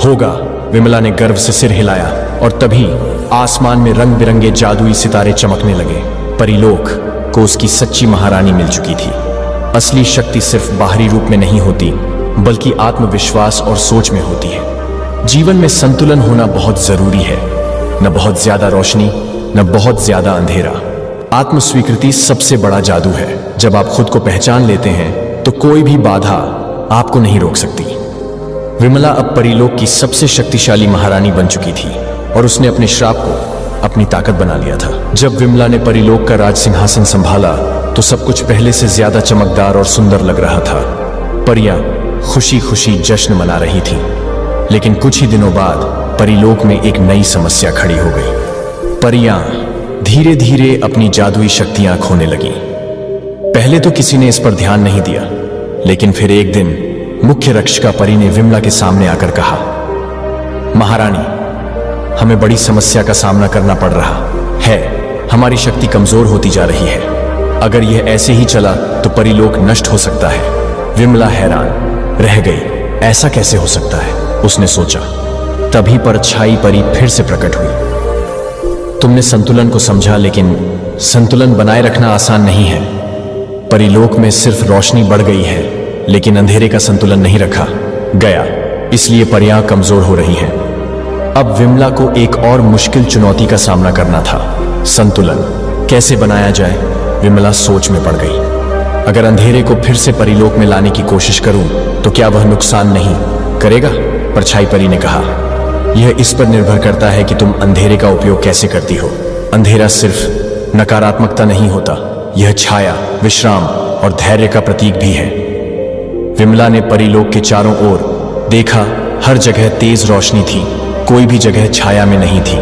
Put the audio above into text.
होगा। विमला ने गर्व से सिर हिलाया और तभी आसमान में रंग बिरंगे जादुई सितारे चमकने लगे। परीलोक को उसकी सच्ची महारानी मिल चुकी थी। असली शक्ति सिर्फ बाहरी रूप में नहीं होती, बल्कि आत्मविश्वास और सोच में होती है। जीवन में संतुलन होना बहुत जरूरी है, न बहुत ज्यादा रोशनी, न बहुत ज्यादा अंधेरा। आत्मस्वीकृति सबसे बड़ा जादू है। जब आप खुद को पहचान लेते हैं तो कोई भी बाधा आपको नहीं रोक सकती। विमला अब परीलोक की सबसे शक्तिशाली महारानी बन चुकी थी और उसने अपने श्राप को अपनी ताकत बना लिया था। जब विमला ने परीलोक का राज सिंहासन संभाला तो सब कुछ पहले से ज्यादा चमकदार और सुंदर लग रहा था। परियां खुशी खुशी जश्न मना रही थी, लेकिन कुछ ही दिनों बाद परीलोक में एक नई समस्या खड़ी हो गई। परियां धीरे धीरे अपनी जादुई शक्तियां खोने लगी। पहले तो किसी ने इस पर ध्यान नहीं दिया, लेकिन फिर एक दिन मुख्य रक्षिका परी ने विमला के सामने आकर कहा, महारानी, हमें बड़ी समस्या का सामना करना पड़ रहा है। हमारी शक्ति कमजोर होती जा रही है। अगर यह ऐसे ही चला तो परीलोक नष्ट हो सकता है। विमला हैरान रह गई। ऐसा कैसे हो सकता है, उसने सोचा। तभी परछाई परी फिर से प्रकट हुई। तुमने संतुलन को समझा, लेकिन संतुलन बनाए रखना आसान नहीं है। परीलोक में सिर्फ रोशनी बढ़ गई है, लेकिन अंधेरे का संतुलन नहीं रखा गया, इसलिए परियां कमजोर हो रही हैं। अब विमला को एक और मुश्किल चुनौती का सामना करना था। संतुलन कैसे बनाया जाए? विमला सोच में पड़ गई। अगर अंधेरे को फिर से परीलोक में लाने की कोशिश करूं तो क्या वह नुकसान नहीं करेगा? परछाई परी ने कहा, यह इस पर निर्भर करता है कि तुम अंधेरे का उपयोग कैसे करती हो। अंधेरा सिर्फ नकारात्मकता नहीं होता, यह छाया, विश्राम और धैर्य का प्रतीक भी है। विमला ने परीलोक के चारों ओर देखा। हर जगह तेज रोशनी थी, कोई भी जगह छाया में नहीं थी।